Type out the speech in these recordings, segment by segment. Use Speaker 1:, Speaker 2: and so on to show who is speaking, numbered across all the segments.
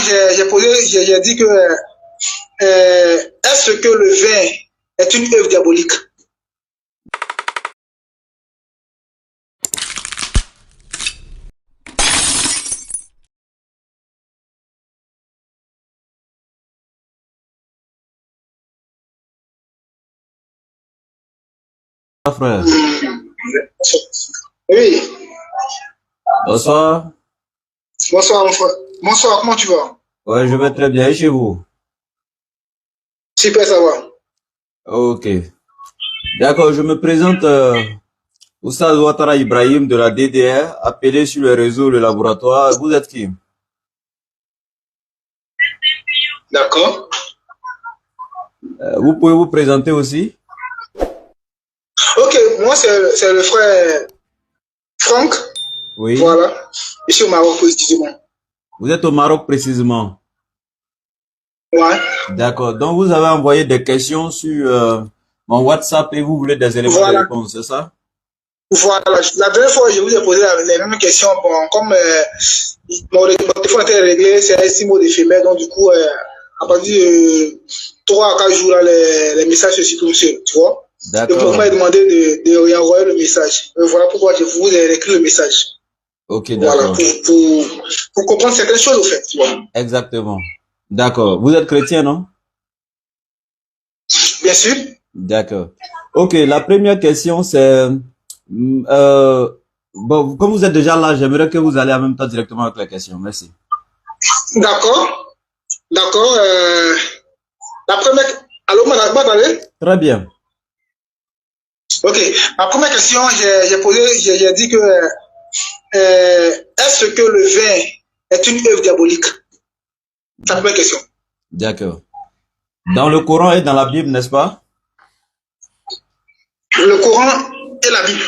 Speaker 1: j'ai dit que est-ce que le vin est une œuvre diabolique?
Speaker 2: Frère.
Speaker 1: Oui.
Speaker 2: Bonsoir.
Speaker 1: Bonsoir, mon frère. Bonsoir, comment tu vas?
Speaker 2: Ouais, je vais très bien. Et chez vous?
Speaker 1: Super, ça va.
Speaker 2: Ok. D'accord, je me présente Oussad Ouattara Ibrahim de la DDR, appelé sur le réseau Le Laboratoire. Vous êtes qui?
Speaker 1: D'accord.
Speaker 2: Vous pouvez vous présenter aussi?
Speaker 1: Ok, moi c'est le frère Franck.
Speaker 2: Oui.
Speaker 1: Voilà. Je suis au Maroc précisément.
Speaker 2: Vous êtes au Maroc précisément?
Speaker 1: Ouais.
Speaker 2: D'accord. Donc vous avez envoyé des questions sur mon WhatsApp et vous voulez des éléments de réponse, c'est ça?
Speaker 1: Voilà. La dernière fois, je vous ai posé les mêmes questions. Bon, comme mon téléphone était réglé, c'est un 6 mots d'éphémère. Donc, du coup, à partir de 3 à 4 jours, là, les messages se suppriment seul, tu vois. Et vous m'avez demandé de réenvoyer le message. Voilà pourquoi je vous ai écrit le message.
Speaker 2: Ok, d'accord.
Speaker 1: Voilà, pour comprendre certaines choses, au fait, tu vois.
Speaker 2: Exactement. D'accord. Vous êtes chrétien, non?
Speaker 1: Bien sûr.
Speaker 2: D'accord. Ok, la première question, c'est... bon, comme vous êtes déjà là, j'aimerais que vous allez en même temps directement avec la question. Merci.
Speaker 1: D'accord. D'accord. La première... Allô, madame?
Speaker 2: Très bien.
Speaker 1: Ok. Ma première question, j'ai dit que est-ce que le vin est une œuvre diabolique? C'est la première question.
Speaker 2: D'accord. Dans le Coran et dans la Bible, n'est-ce pas?
Speaker 1: Le Coran et la Bible.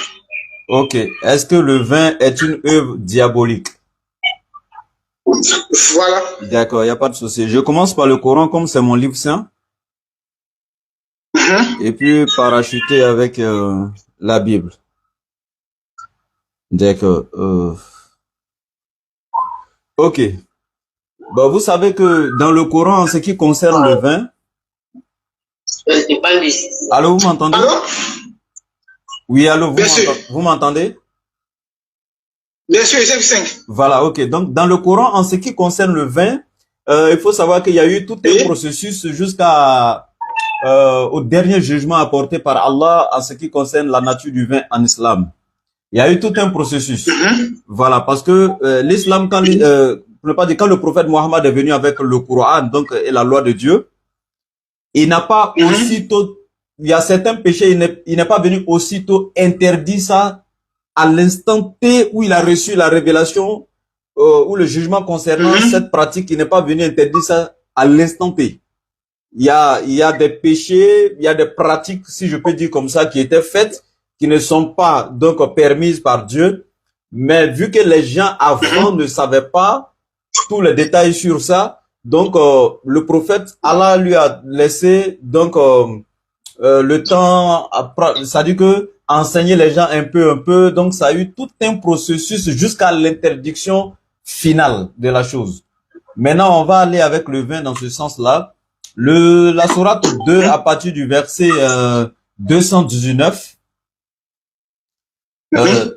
Speaker 2: Ok. Est-ce que le vin est une œuvre diabolique?
Speaker 1: Voilà.
Speaker 2: D'accord, il n'y a pas de souci. Je commence par le Coran comme c'est mon livre saint. Et puis parachuter avec la Bible. D'accord. Ok. Bon, vous savez que dans le Coran, en ce qui concerne le vin... Allô, vous m'entendez?
Speaker 1: Allô?
Speaker 2: Oui, allô, vous m'entendez?
Speaker 1: Bien sûr, 5.
Speaker 2: Voilà, ok. Donc, dans le Coran, en ce qui concerne le vin, il faut savoir qu'il y a eu tout un processus jusqu'à au dernier jugement apporté par Allah en ce qui concerne la nature du vin en islam. Il y a eu tout un processus. Voilà, parce que l'islam, quand le prophète Mohammed est venu avec le Coran, donc, et la loi de Dieu, il n'a pas aussitôt, il y a certains péchés, il n'est pas venu aussitôt interdire ça à l'instant T où il a reçu la révélation ou le jugement concernant cette pratique, il n'est pas venu interdire ça à l'instant T. Il y a des péchés, il y a des pratiques, si je peux dire comme ça, qui étaient faites, qui ne sont pas donc permises par Dieu. Mais vu que les gens avant ne savaient pas tous les détails sur ça, donc le prophète, Allah lui a laissé donc le temps, c'est-à-dire que enseigner les gens un peu, donc ça a eu tout un processus jusqu'à l'interdiction finale de la chose. Maintenant, on va aller avec le vin dans ce sens-là. La sourate 2 à partir du verset 219.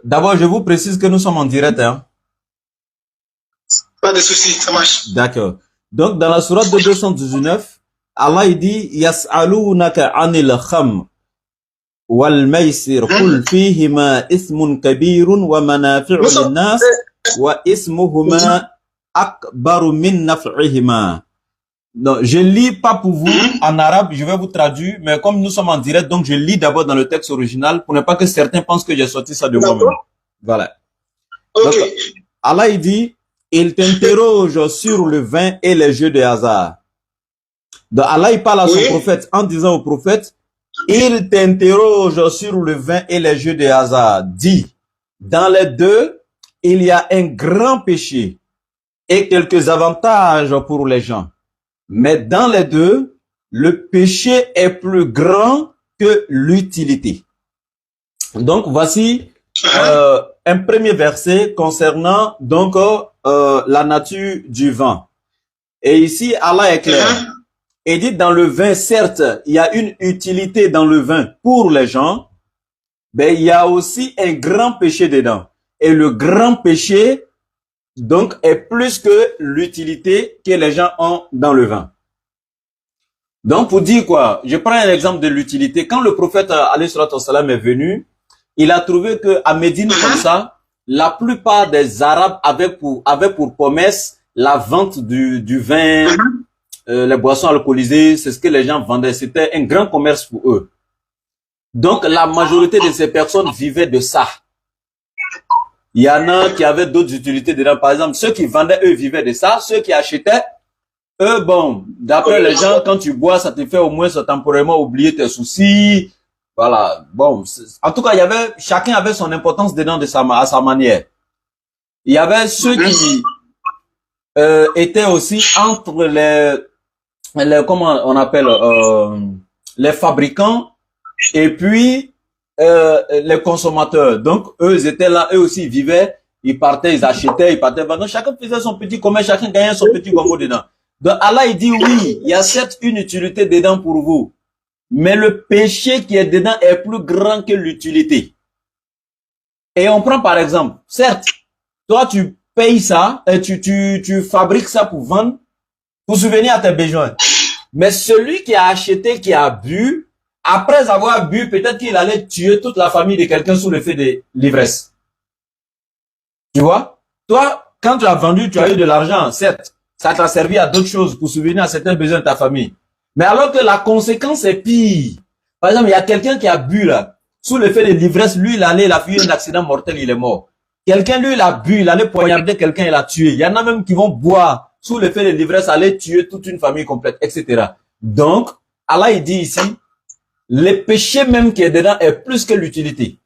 Speaker 2: D'abord, je vous précise que nous sommes en direct. Hein.
Speaker 1: Pas de souci, ça marche.
Speaker 2: D'accord. Donc, dans la sourate de 219, Allah il dit Yas'alunaka 'anil khamr wal maisir qul fihima ismun kabirun wa manafi'u lin-nas wa ismuhuma akbaru min naf'ihima. Non, je lis pas pour vous en arabe, je vais vous traduire, mais comme nous sommes en direct, donc je lis d'abord dans le texte original pour ne pas que certains pensent que j'ai sorti ça de moi-même. Voilà.
Speaker 1: Okay.
Speaker 2: Donc, Allah il dit, il t'interroge sur le vin et les jeux de hasard. Donc Allah il parle à son prophète en disant au prophète, il t'interroge sur le vin et les jeux de hasard. Dis, dans les deux, il y a un grand péché et quelques avantages pour les gens. Mais dans les deux, le péché est plus grand que l'utilité. Donc, voici un premier verset concernant donc la nature du vin. Et ici, Allah est clair. Et dit dans le vin, certes, il y a une utilité dans le vin pour les gens, mais il y a aussi un grand péché dedans. Et le grand péché, donc, est plus que l'utilité que les gens ont dans le vin. Donc, pour dire quoi, je prends un exemple de l'utilité. Quand le prophète alayhi salatu wassalam est venu, il a trouvé que à Médine comme ça, la plupart des Arabes avaient pour promesse la vente du vin, les boissons alcoolisées, c'est ce que les gens vendaient. C'était un grand commerce pour eux. Donc, la majorité de ces personnes vivaient de ça. Il y en a qui avaient d'autres utilités dedans. Par exemple, ceux qui vendaient, eux, vivaient de ça. Ceux qui achetaient, eux, bon, d'après les gens, quand tu bois, ça te fait au moins temporairement oublier tes soucis. Voilà. Bon, en tout cas, chacun avait son importance dedans à sa manière. Il y avait ceux qui étaient aussi entre les comment on appelle, les fabricants et puis les consommateurs. Donc, eux, ils étaient là, eux aussi, ils vivaient, ils partaient, ils achetaient, ils partaient. Donc, chacun faisait son petit commerce, chacun gagnait son petit gombo dedans. Donc, Allah, il dit, oui, il y a certes une utilité dedans pour vous, mais le péché qui est dedans est plus grand que l'utilité. Et on prend par exemple, certes, toi, tu payes ça, et tu fabriques ça pour vendre, pour subvenir à tes besoins. Mais celui qui a acheté, qui a bu, après avoir bu, peut-être qu'il allait tuer toute la famille de quelqu'un sous l'effet de l'ivresse. Tu vois? Toi, quand tu as vendu, tu as eu de l'argent, certes, ça t'a servi à d'autres choses pour subvenir à certains besoins de ta famille. Mais alors que la conséquence est pire. Par exemple, il y a quelqu'un qui a bu là, sous l'effet de l'ivresse, lui, il a fait un accident mortel, il est mort. Quelqu'un, lui, il a bu, il allait poignarder quelqu'un, il l'a tué. Il y en a même qui vont boire sous l'effet de l'ivresse, aller tuer toute une famille complète, etc. Donc, Allah, il dit ici, le péché même qui est dedans est plus que l'utilité.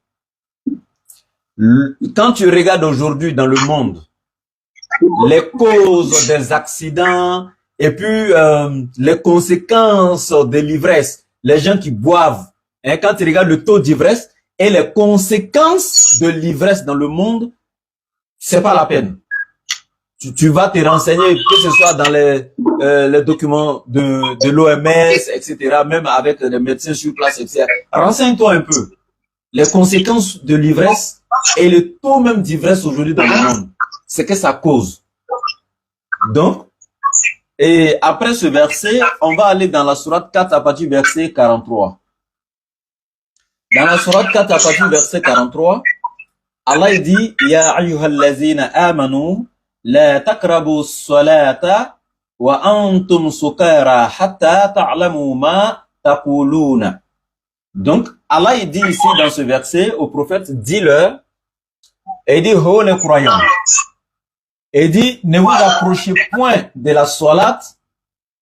Speaker 2: Quand tu regardes aujourd'hui dans le monde, les causes des accidents et puis les conséquences de l'ivresse, les gens qui boivent, hein, quand tu regardes le taux d'ivresse et les conséquences de l'ivresse dans le monde, c'est pas la peine. Tu vas te renseigner, que ce soit dans les documents de l'OMS, etc., même avec les médecins sur place, etc. Renseigne-toi un peu. Les conséquences de l'ivresse et le taux même d'ivresse aujourd'hui dans le monde, c'est que ça cause. Donc, et après ce verset, on va aller dans la sourate 4 à partir du verset 43. Dans la sourate 4 à partir du verset 43, Allah dit, Ya ayyuhallazina amanu, la taqrabu as-salata wa antum sukara hatta ta'lamu ma taquluna. Donc, Allah il dit ici dans ce verset au prophète, dis-leur, et dit, oh les croyants, et dit, ne vous approchez point de la salat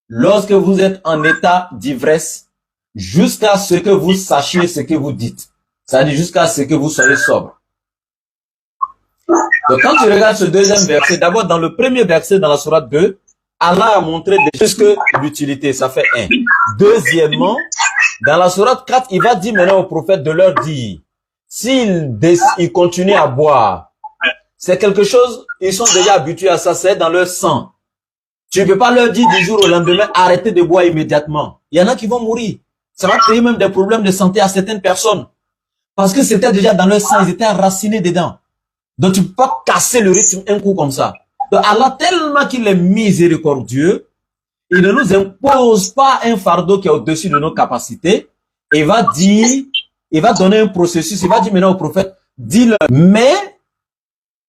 Speaker 2: lorsque vous êtes en état d'ivresse, jusqu'à ce que vous sachiez ce que vous dites. C'est-à-dire jusqu'à ce que vous soyez sobre. Donc quand tu regardes ce deuxième verset, d'abord dans le premier verset dans la sourate 2, Allah a montré plus que l'utilité, ça fait 1. Deuxièmement, dans la sourate 4, il va dire maintenant au prophète de leur dire, s'ils continuent à boire, c'est quelque chose, ils sont déjà habitués à ça, c'est dans leur sang. Tu ne peux pas leur dire du jour au lendemain, arrêtez de boire immédiatement. Il y en a qui vont mourir. Ça va créer même des problèmes de santé à certaines personnes. Parce que c'était déjà dans leur sang, ils étaient enracinés dedans. Donc tu ne peux pas casser le rythme un coup comme ça. Donc Allah, tellement qu'il est miséricordieux, il ne nous impose pas un fardeau qui est au-dessus de nos capacités. Il va dire, il va donner un processus, il va dire maintenant au prophète, dis-le. Mais,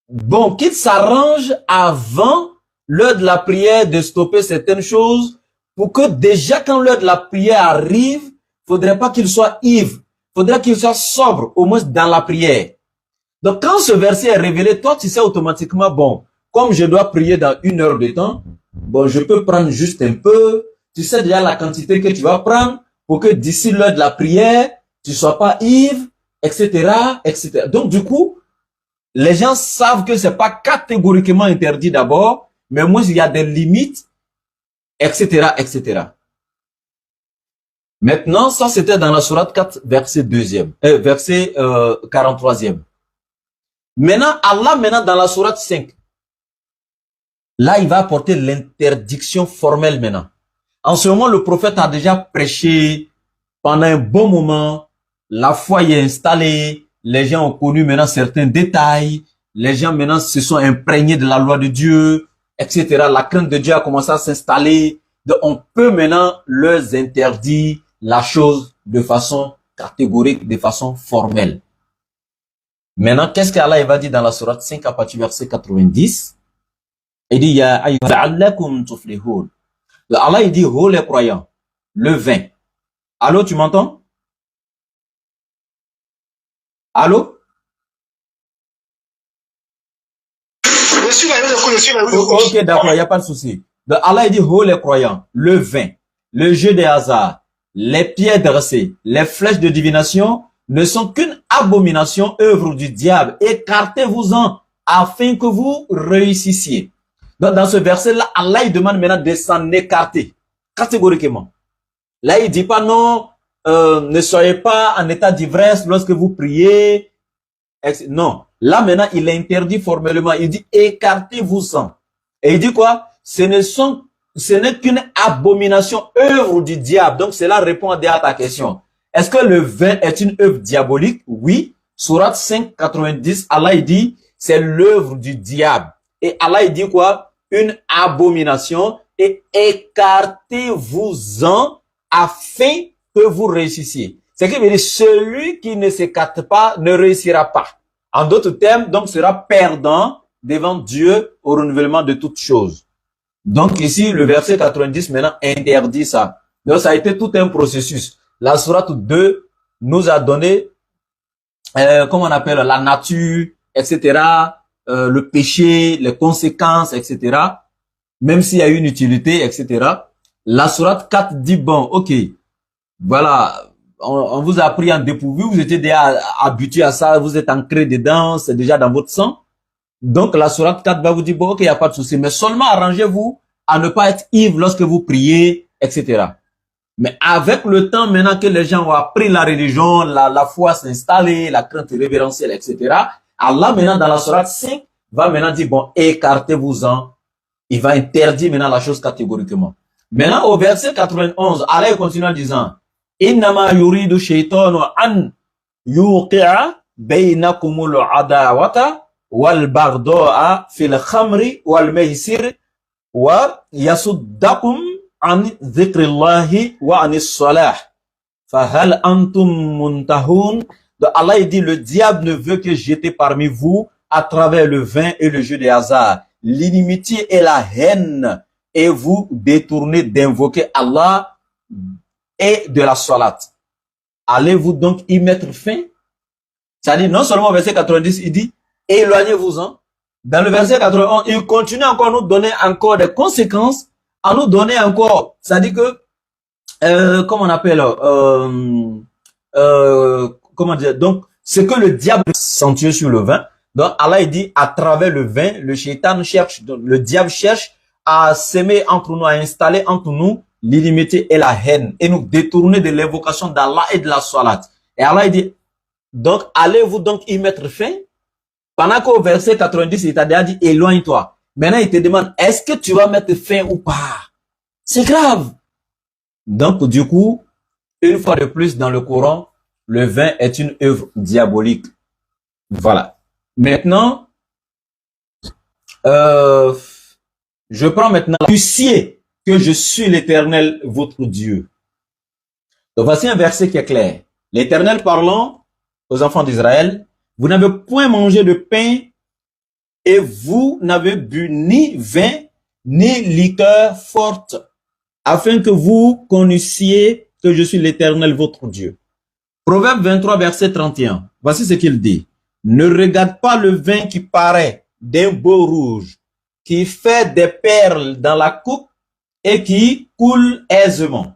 Speaker 2: bon, qu'il s'arrange avant l'heure de la prière de stopper certaines choses pour que déjà quand l'heure de la prière arrive, faudrait pas qu'il soit ivre, faudrait qu'il soit sobre, au moins dans la prière. Donc quand ce verset est révélé, toi tu sais automatiquement, bon, comme je dois prier dans 1 heure de temps, bon, je peux prendre juste un peu, tu sais déjà la quantité que tu vas prendre pour que d'ici l'heure de la prière, tu sois pas ivre, etc., etc. Donc du coup, les gens savent que c'est pas catégoriquement interdit d'abord, mais moi il y a des limites, etc., etc. Maintenant, ça c'était dans la sourate 4, verset 2e, verset 43e. Maintenant, Allah, dans la sourate 5, Là, il va apporter l'interdiction formelle maintenant. En ce moment, le prophète a déjà prêché pendant un bon moment. La foi y est installée. Les gens ont connu maintenant certains détails. Les gens maintenant se sont imprégnés de la loi de Dieu, etc. La crainte de Dieu a commencé à s'installer. Donc, on peut maintenant leur interdire la chose de façon catégorique, de façon formelle. Maintenant, qu'est-ce qu'Allah va dire dans la sourate 5 à partir du verset 90? Il dit, Ya ayyuhalla'akum tuflihun. Allah, il dit, oh les croyants, le 20. Allô, tu m'entends? Allô?
Speaker 1: Je suis là, je suis là.
Speaker 2: Ok, d'accord, il n'y a pas de souci. Donc, Allah, il dit, oh les croyants, le 20, le jeu des hasards, les pierres dressées, les flèches de divination ne sont qu'une abomination, œuvre du diable. Écartez-vous-en afin que vous réussissiez. Donc, dans ce verset-là, Allah, il demande maintenant de s'en écarter, catégoriquement. Là, il dit pas non, ne soyez pas en état d'ivresse lorsque vous priez. Non. Là, maintenant, il interdit formellement. Il dit, écartez-vous-en. Et il dit quoi? Ce n'est qu'une abomination, œuvre du diable. Donc, cela répond à ta question. Est-ce que le vin est une œuvre diabolique? Oui. Sourate 5, 90, Allah, il dit, c'est l'œuvre du diable. Et Allah, il dit quoi? Une abomination. Et écartez-vous-en afin que vous réussissiez. C'est qui veut dire, celui qui ne s'écarte pas ne réussira pas. En d'autres termes, donc, sera perdant devant Dieu au renouvellement de toutes choses. Donc, ici, le verset 90, maintenant, interdit ça. Donc, ça a été tout un processus. La sourate 2 nous a donné, comment on appelle, la nature, etc., le péché, les conséquences, etc., même s'il y a une utilité, etc. La sourate 4 dit, bon, ok, voilà, on vous a pris en dépourvu, vous étiez déjà habitué à ça, vous êtes ancré dedans, c'est déjà dans votre sang. Donc, la sourate 4 va vous dire, bon, ok, il n'y a pas de souci, mais seulement arrangez-vous à ne pas être ivre lorsque vous priez, etc. Mais avec le temps, maintenant que les gens ont appris la religion, la foi s'est installée, la crainte révérentielle, etc., Allah, maintenant, dans la sourate 5, va maintenant dire, bon, écartez-vous-en. Il va interdire maintenant la chose catégoriquement. Maintenant, au verset 91, Allah continue en disant, Innama yuridu shaytanu an yuqi'a baynakumul adawata wal bardo'a fil khamri wal maisir wa yasuddakum an dhikrillahi wa anis salah. Fahal antum muntahun. Donc Allah dit, le diable ne veut que jeter parmi vous à travers le vin et le jeu des hasards, l'inimitié et la haine, et vous détournez d'invoquer Allah et de la salat. Allez-vous donc y mettre fin? C'est-à-dire, non seulement au verset 90, il dit, éloignez-vous-en. Dans le verset 91, il continue encore à nous donner encore des conséquences, à nous donner encore, c'est-à-dire que, comment on appelle, comment dire, donc, ce que le diable sentit sur le vin. Donc, Allah, il dit, à travers le vin, le shaitan cherche, donc, le diable cherche à s'aimer entre nous, à installer entre nous l'inimitié et la haine, et nous détourner de l'invocation d'Allah et de la salat. Et Allah, il dit, donc, allez-vous donc y mettre fin? Pendant qu'au verset 90, il t'a déjà dit, éloigne-toi. Maintenant, il te demande, est-ce que tu vas mettre fin ou pas? C'est grave. Donc, du coup, une fois de plus dans le Coran, le vin est une œuvre diabolique. Voilà. Maintenant, je prends maintenant la puissier que je suis l'Éternel, votre Dieu. Donc, voici un verset qui est clair. L'Éternel parlant aux enfants d'Israël, vous n'avez point mangé de pain et vous n'avez bu ni vin ni liqueur forte, afin que vous connaissiez que je suis l'Éternel, votre Dieu. Proverbe 23, verset 31. Voici ce qu'il dit. Ne regarde pas le vin qui paraît d'un beau rouge, qui fait des perles dans la coupe et qui coule aisément.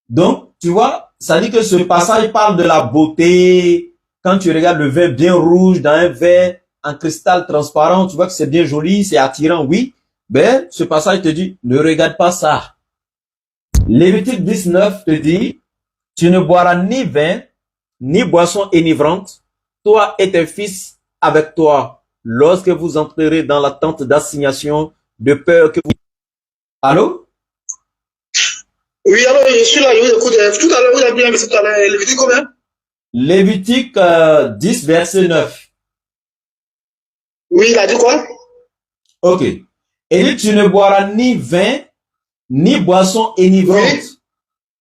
Speaker 2: Donc, tu vois, ça dit que ce passage parle de la beauté. Quand tu regardes le vin bien rouge dans un verre en cristal transparent, tu vois que c'est bien joli, c'est attirant, oui. Mais ce passage te dit, ne regarde pas ça. Lévitique 19 te dit, tu ne boiras ni vin, ni boisson enivrante, toi et tes fils avec toi, lorsque vous entrerez dans la tente d'assignation de peur que vous... Allô?
Speaker 1: Oui, alors je suis là, je vous écoute. Tout à l'heure, vous avez bien dit tout à l'heure, Lévitique combien?
Speaker 2: Lévitique 10, verset 9.
Speaker 1: Oui, il a dit quoi?
Speaker 2: Ok. Et dit, tu ne boiras ni vin, ni boisson enivrante.
Speaker 1: Oui.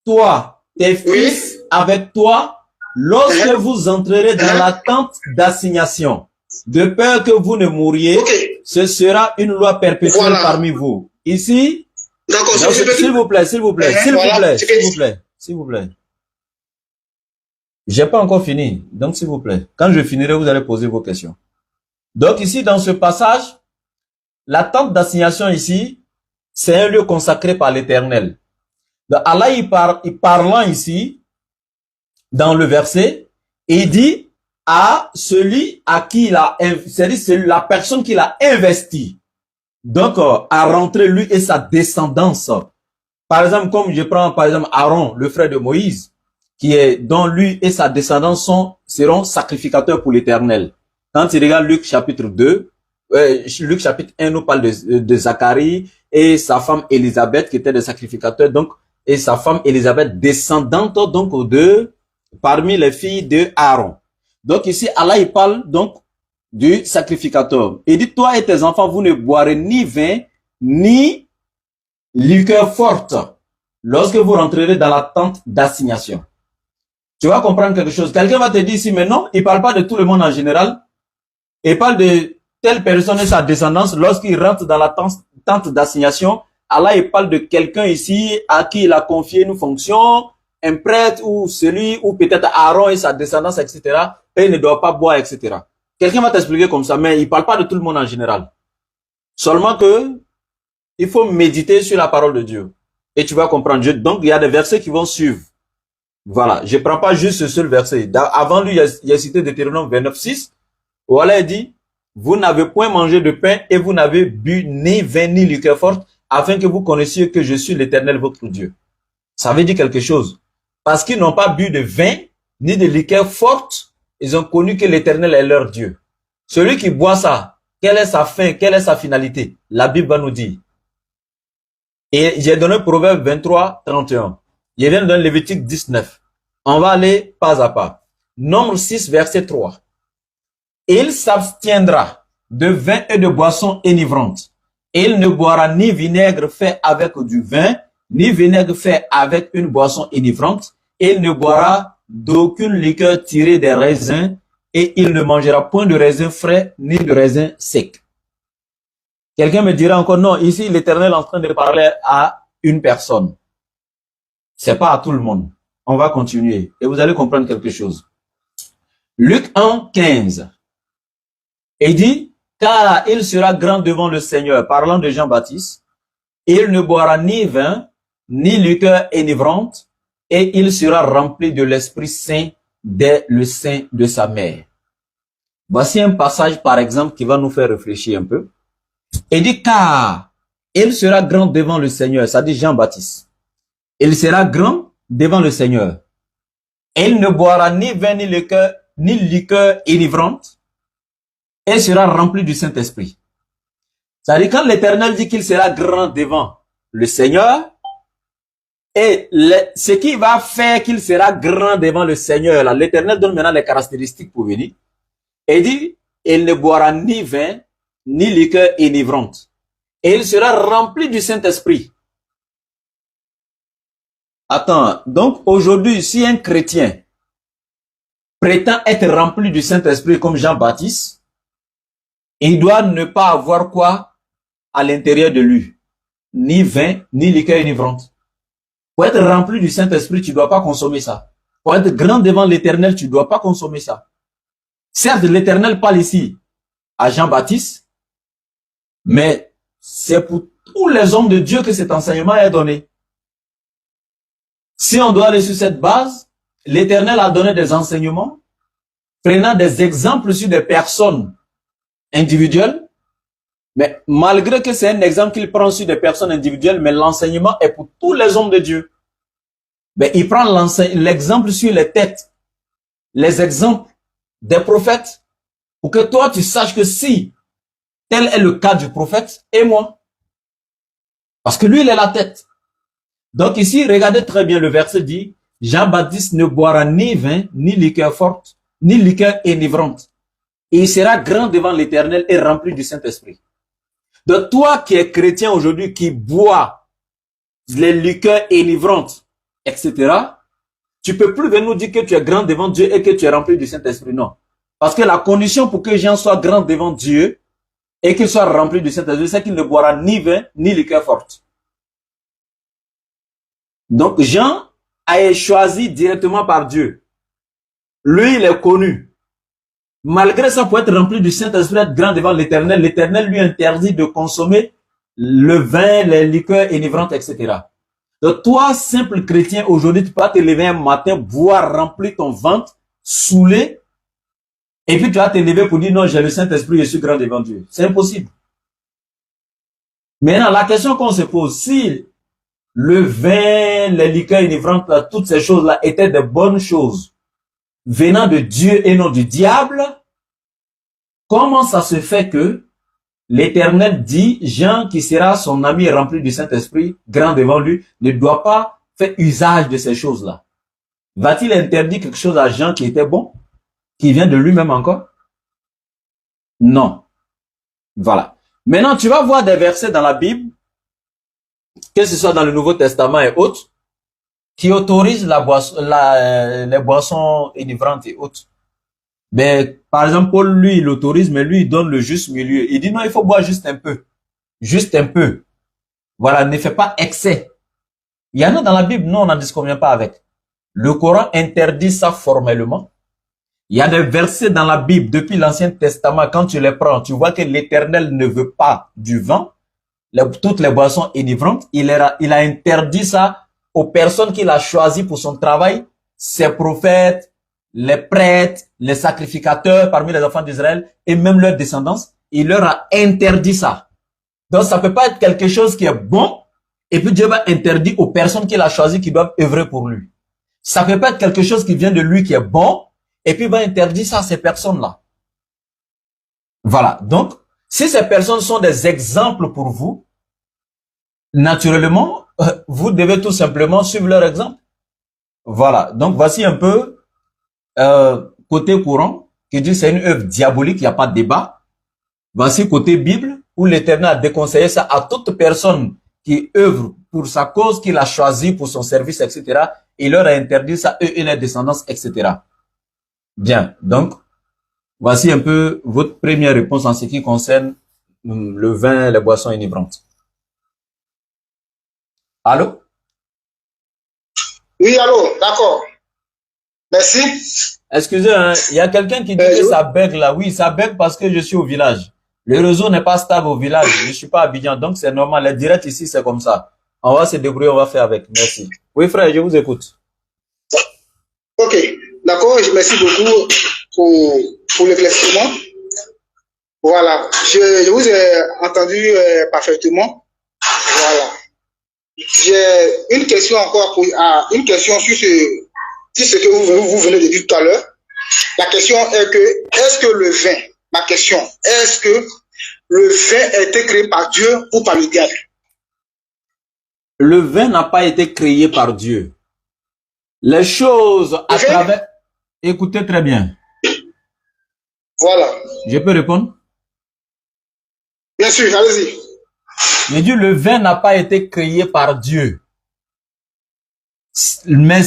Speaker 2: Toi, tes fils avec toi, lorsque vous entrerez dans la tente d'assignation, de peur que vous ne mouriez, ce sera une loi perpétuelle parmi vous. Ici, s'il vous plaît, s'il vous plaît, s'il vous plaît, s'il vous plaît, s'il vous plaît. J'ai pas encore fini, donc s'il vous plaît. Quand je finirai, vous allez poser vos questions. Donc ici, dans ce passage, la tente d'assignation ici, c'est un lieu consacré par l'Éternel. Allah, il parlant ici, dans le verset, il dit à celui à qui il a, c'est la personne qu'il a investi. Donc, à rentrer lui et sa descendance. Par exemple, comme je prends par exemple Aaron, le frère de Moïse, dont lui et sa descendance seront sacrificateurs pour l'Éternel. Quand tu regardes Luc chapitre 2, Luc chapitre 1 nous parle de Zacharie et sa femme Élisabeth qui étaient des sacrificateurs, donc, et sa femme Élisabeth descendante donc parmi les filles de Aaron. Donc ici, Allah il parle donc du sacrificateur. Il dit, toi et tes enfants, vous ne boirez ni vin, ni liqueur forte lorsque vous rentrerez dans la tente d'assignation. Tu vas comprendre quelque chose. Quelqu'un va te dire ici, mais non, il parle pas de tout le monde en général. Il parle de telle personne et sa descendance lorsqu'il rentre dans la tente d'assignation. Allah, il parle de quelqu'un ici à qui il a confié une fonction, un prêtre ou celui, ou peut-être Aaron et sa descendance, etc. Et il ne doit pas boire, etc. Quelqu'un va t'expliquer comme ça, mais il parle pas de tout le monde en général. Seulement que il faut méditer sur la parole de Dieu. Et tu vas comprendre. Donc, il y a des versets qui vont suivre. Voilà. Je prends pas juste ce seul verset. Avant lui, il y a cité Deutéronome 29:6, où Allah dit, vous n'avez point mangé de pain et vous n'avez bu ni vin ni liqueur forte, afin que vous connaissiez que je suis l'Éternel votre Dieu. Ça veut dire quelque chose. Parce qu'ils n'ont pas bu de vin ni de liqueur forte, ils ont connu que l'Éternel est leur Dieu. Celui qui boit ça, quelle est sa fin, quelle est sa finalité? La Bible va nous dire. Et j'ai donné Proverbe 23:31. Je viens de donner Lévitique 19. On va aller pas à pas. Nombre 6, verset 3. Il s'abstiendra de vin et de boissons enivrantes. Il ne boira ni vinaigre fait avec du vin, ni vinaigre fait avec une boisson enivrante. Il ne boira d'aucune liqueur tirée des raisins et il ne mangera point de raisins frais ni de raisins secs. Quelqu'un me dira encore, non, ici l'Éternel est en train de parler à une personne. C'est pas à tout le monde. On va continuer et vous allez comprendre quelque chose. Luc 1:15. Il dit, car il sera grand devant le Seigneur, parlant de Jean-Baptiste. Il ne boira ni vin, ni liqueur enivrante, et il sera rempli de l'Esprit Saint dès le sein de sa mère. Voici un passage, par exemple, qui va nous faire réfléchir un peu. Il dit, car il sera grand devant le Seigneur, ça dit Jean-Baptiste. Il sera grand devant le Seigneur. Il ne boira ni vin, ni liqueur enivrante, et sera rempli du Saint-Esprit. Ça dit, quand l'Éternel dit qu'il sera grand devant le Seigneur, et ce qui va faire qu'il sera grand devant le Seigneur, là, l'Éternel donne maintenant les caractéristiques pour venir. Et dit, il ne boira ni vin, ni liqueur enivrante. Et il sera rempli du Saint-Esprit. Attends, donc aujourd'hui, si un chrétien prétend être rempli du Saint-Esprit comme Jean-Baptiste, il doit ne pas avoir quoi à l'intérieur de lui? Ni vin, ni liqueur enivrante. Pour être rempli du Saint-Esprit, tu ne dois pas consommer ça. Pour être grand devant l'Éternel, tu ne dois pas consommer ça. Certes, l'Éternel parle ici à Jean-Baptiste, mais c'est pour tous les hommes de Dieu que cet enseignement est donné. Si on doit aller sur cette base, l'Éternel a donné des enseignements, prenant des exemples sur des personnes individuelles, mais malgré que c'est un exemple qu'il prend sur des personnes individuelles, mais l'enseignement est pour tous les hommes de Dieu. Mais il prend l'exemple sur les têtes, les exemples des prophètes, pour que toi tu saches que si tel est le cas du prophète et moi, Parce que lui, il est la tête. Donc ici, regardez très bien, le verset dit, Jean-Baptiste ne boira ni vin, ni liqueur forte, ni liqueur enivrante. Et il sera grand devant l'Éternel et rempli du Saint-Esprit. Donc toi qui es chrétien aujourd'hui, qui bois les liqueurs enivrantes, etc., tu peux plus venir nous dire que tu es grand devant Dieu et que tu es rempli du Saint-Esprit. Non. Parce que la condition pour que Jean soit grand devant Dieu et qu'il soit rempli du Saint-Esprit, c'est qu'il ne boira ni vin, ni liqueur forte. Donc Jean a été choisi directement par Dieu. Lui, il est connu. Malgré ça, pour être rempli du Saint-Esprit, être grand devant l'Éternel, l'Éternel lui interdit de consommer le vin, les liqueurs enivrantes, etc. Donc toi, simple chrétien, aujourd'hui, tu peux pas te lever un matin, boire, remplir ton ventre, saouler, et puis tu vas te lever pour dire non, j'ai le Saint-Esprit, je suis grand devant Dieu. C'est impossible. Maintenant, la question qu'on se pose, si le vin, les liqueurs enivrantes, là, toutes ces choses-là étaient de bonnes choses venant de Dieu et non du diable, comment ça se fait que l'Éternel dit, Jean, qui sera son ami rempli du Saint-Esprit, grand devant lui, ne doit pas faire usage de ces choses-là? Va-t-il interdire quelque chose à Jean qui était bon, qui vient de lui-même encore? Non. Voilà. Maintenant, tu vas voir des versets dans la Bible, que ce soit dans le Nouveau Testament et autres, qui autorisent les boissons enivrantes et autres. Ben, par exemple, Paul, lui, il autorise, mais lui, il donne le juste milieu. Il dit non, il faut boire juste un peu. Juste un peu. Voilà, ne fais pas excès. Il y en a dans la Bible, nous, on n'en disconvient pas avec. Le Coran interdit ça formellement. Il y a des versets dans la Bible, depuis l'Ancien Testament, quand tu les prends, tu vois que l'Éternel ne veut pas du vin, toutes les boissons enivrantes. Il a interdit ça aux personnes qu'il a choisies pour son travail, ses prophètes, les prêtres, les sacrificateurs parmi les enfants d'Israël et même leurs descendants. Il leur a interdit ça. Donc ça peut pas être quelque chose qui est bon et puis Dieu va interdire aux personnes qu'il a choisies qui doivent œuvrer pour lui. Ça peut pas être quelque chose qui vient de lui qui est bon et puis il va interdire ça à ces personnes-là. Voilà. Donc, si ces personnes sont des exemples pour vous, naturellement, vous devez tout simplement suivre leur exemple. Voilà. Donc, voici un peu côté courant qui dit c'est une œuvre diabolique, il n'y a pas de débat. Voici côté Bible où l'Éternel a déconseillé ça à toute personne qui œuvre pour sa cause, qu'il a choisi pour son service, etc. Il leur a interdit ça, eux et leurs descendants, etc. Bien. Donc, voici un peu votre première réponse en ce qui concerne le vin, les boissons enivrantes. Allô?
Speaker 1: Oui, allô, d'accord. Merci.
Speaker 2: Excusez, hein, il y a quelqu'un qui dit que ça bug là. Oui, ça bug parce que je suis au village. Le réseau n'est pas stable au village. Je ne suis pas à Abidjan, donc c'est normal. Les directs ici, c'est comme ça. On va se débrouiller, on va faire avec. Merci. Oui, frère, je vous écoute.
Speaker 1: Ok, d'accord. Merci beaucoup pour l'éclaircissement. Voilà. Je vous ai entendu parfaitement. Voilà. J'ai une question encore une question sur ce que vous venez de dire tout à l'heure. La question est que, est-ce que le vin, ma question, est-ce que le vin a été créé par Dieu ou par le diable?
Speaker 2: Le vin n'a pas été créé par Dieu. Les choses à travers... Écoutez très bien.
Speaker 1: Voilà.
Speaker 2: Je peux répondre?
Speaker 1: Bien sûr, allez-y.
Speaker 2: Mais Dieu, le vin n'a pas été créé par Dieu. Mais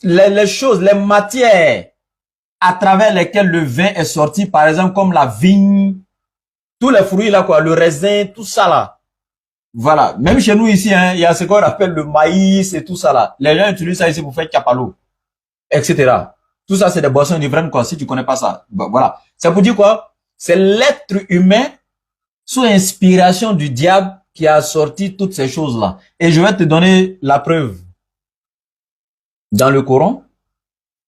Speaker 2: les choses, les matières à travers lesquelles le vin est sorti, par exemple comme la vigne, tous les fruits là quoi, le raisin, tout ça là. Voilà. Même chez nous ici, hein, il y a ce qu'on appelle le maïs et tout ça là. Les gens utilisent ça ici pour faire capalo, etc. Tout ça c'est des boissons enivrantes quoi. Si tu connais pas ça, ben, voilà. Ça pour dire quoi? C'est l'être humain sous inspiration du diable qui a sorti toutes ces choses là. Et je vais te donner la preuve. Dans le Coran,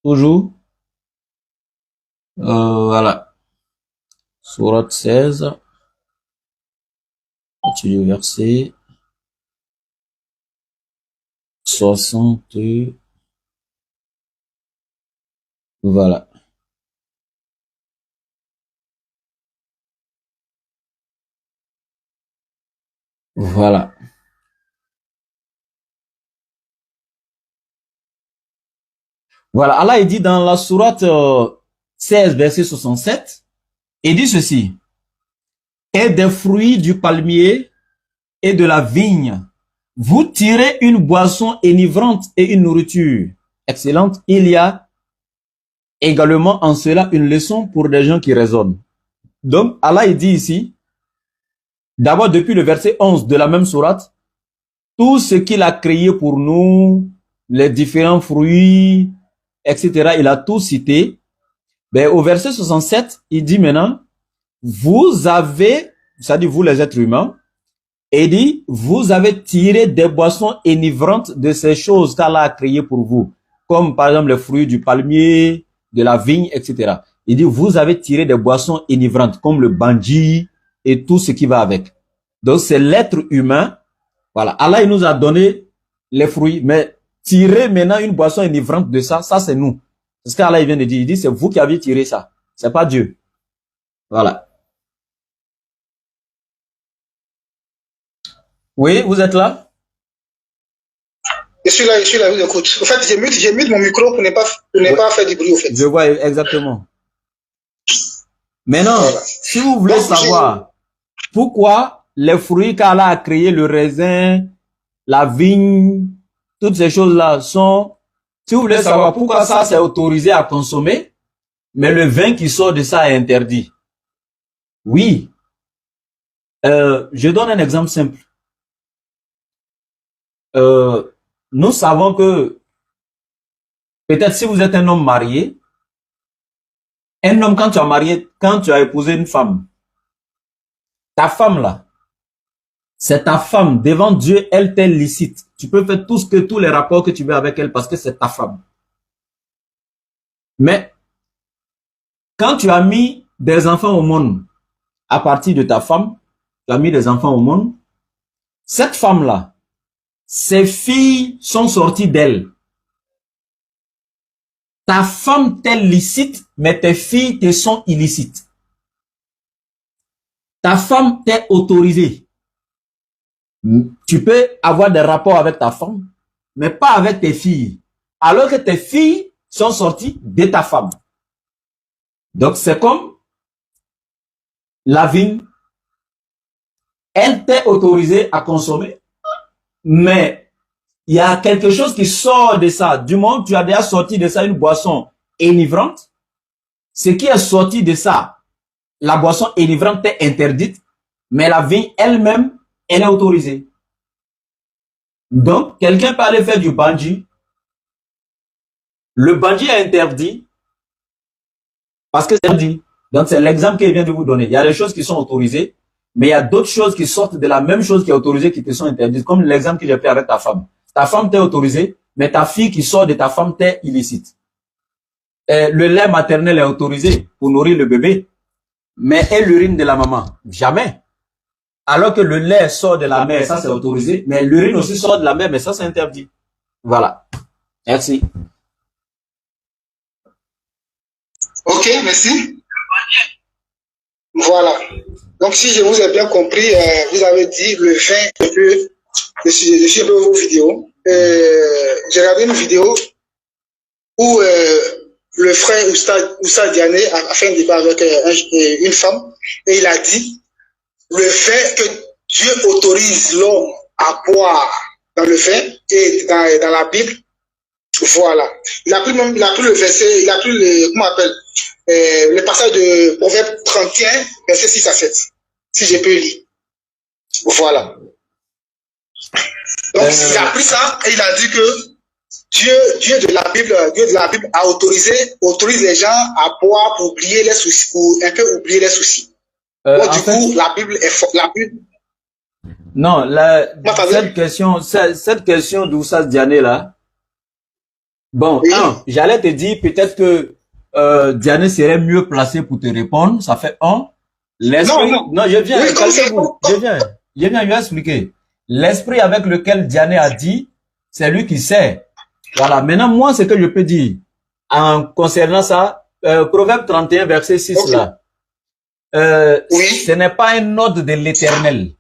Speaker 2: toujours, voilà, sourate 16, verset 60, voilà. Voilà. Voilà. Allah il dit dans la sourate 16, verset 67, il dit ceci. Et des fruits du palmier et de la vigne, vous tirez une boisson enivrante et une nourriture excellente. Il y a également en cela une leçon pour des gens qui raisonnent. Donc, Allah il dit ici, d'abord depuis le verset 11 de la même sourate, tout ce qu'il a créé pour nous, les différents fruits, etc., il a tout cité. Ben, au verset 67, il dit maintenant, vous avez, c'est-à-dire vous les êtres humains, et dit, vous avez tiré des boissons enivrantes de ces choses qu'Allah a créées pour vous, comme par exemple les fruits du palmier, de la vigne, etc. Il dit, vous avez tiré des boissons enivrantes, comme le bandji et tout ce qui va avec. Donc c'est l'être humain. Voilà, Allah il nous a donné les fruits, mais tirer maintenant une boisson enivrante de ça, ça c'est nous. C'est ce qu'Allah il vient de dire. Il dit, c'est vous qui avez tiré ça, c'est pas Dieu. Voilà. Oui, vous êtes là?
Speaker 1: Je suis là, je vous écoute. En fait, j'ai mute mon micro pour ne pas faire du bruit, au fait.
Speaker 2: Je vois exactement. Maintenant, voilà. Si vous voulez donc, savoir pourquoi les fruits qu'Allah a créés, le raisin, la vigne, toutes ces choses-là sont... Si vous voulez savoir pourquoi ça c'est autorisé à consommer, mais le vin qui sort de ça est interdit. Oui. Je donne un exemple simple. Nous savons que peut-être si vous êtes un homme marié, un homme quand tu as épousé une femme, ta femme là, c'est ta femme. Devant Dieu, elle t'est licite. Tu peux faire tous les rapports que tu veux avec elle parce que c'est ta femme. Mais quand tu as mis des enfants au monde à partir de ta femme, tu as mis des enfants au monde, cette femme-là, ses filles sont sorties d'elle. Ta femme t'est licite, mais tes filles te sont illicites. Ta femme t'est autorisée. Tu peux avoir des rapports avec ta femme, mais pas avec tes filles. Alors que tes filles sont sorties de ta femme. Donc c'est comme la vigne. Elle t'est autorisée à consommer, mais il y a quelque chose qui sort de ça. Du moment où tu as déjà sorti de ça une boisson enivrante, ce qui est sorti de ça, la boisson enivrante est interdite, mais la vigne elle-même, elle est autorisée. Donc, quelqu'un peut aller faire du bandji. Le bandji est interdit parce que c'est interdit. Donc, c'est l'exemple qu'il vient de vous donner. Il y a des choses qui sont autorisées, mais il y a d'autres choses qui sortent de la même chose qui est autorisée qui te sont interdites, comme l'exemple que j'ai fait avec ta femme. Ta femme t'est autorisée, mais ta fille qui sort de ta femme t'est illicite. Le lait maternel est autorisé pour nourrir le bébé, mais et l'urine de la maman, jamais. Alors que le lait sort de la mère, ça c'est autorisé, mais l'urine aussi sort de la mère, mais ça c'est interdit. Voilà. Merci.
Speaker 1: Ok, merci. Voilà. Donc si je vous ai bien compris, vous avez dit le vin un peu, je suis un peu vos vidéos. J'ai regardé une vidéo où le frère Oussa Diané a fait un débat avec une femme et il a dit le fait que Dieu autorise l'homme à boire dans le vin et dans la Bible, voilà. Il a pris le verset, il a pris le passage de Proverbe 31, verset 6 à 7, si je peux lire. Voilà. Donc, il a pris ça et il a dit que Dieu de la Bible autorise les gens à boire pour oublier les soucis, pour un peu oublier les soucis. Donc, du coup, la Bible est forte.
Speaker 2: Non, cette question d'Oussas Diané là, bon, oui. J'allais te dire peut-être que Diané serait mieux placé pour te répondre. Ça fait un. L'esprit. Non, je viens. Oui, je viens lui expliquer. L'esprit avec lequel Diané a dit, c'est lui qui sait. Voilà. Maintenant, moi, ce que je peux dire en concernant ça, Proverbe 31, verset 6 okay. Là. Oui. Ce n'est pas un ordre de l'Éternel.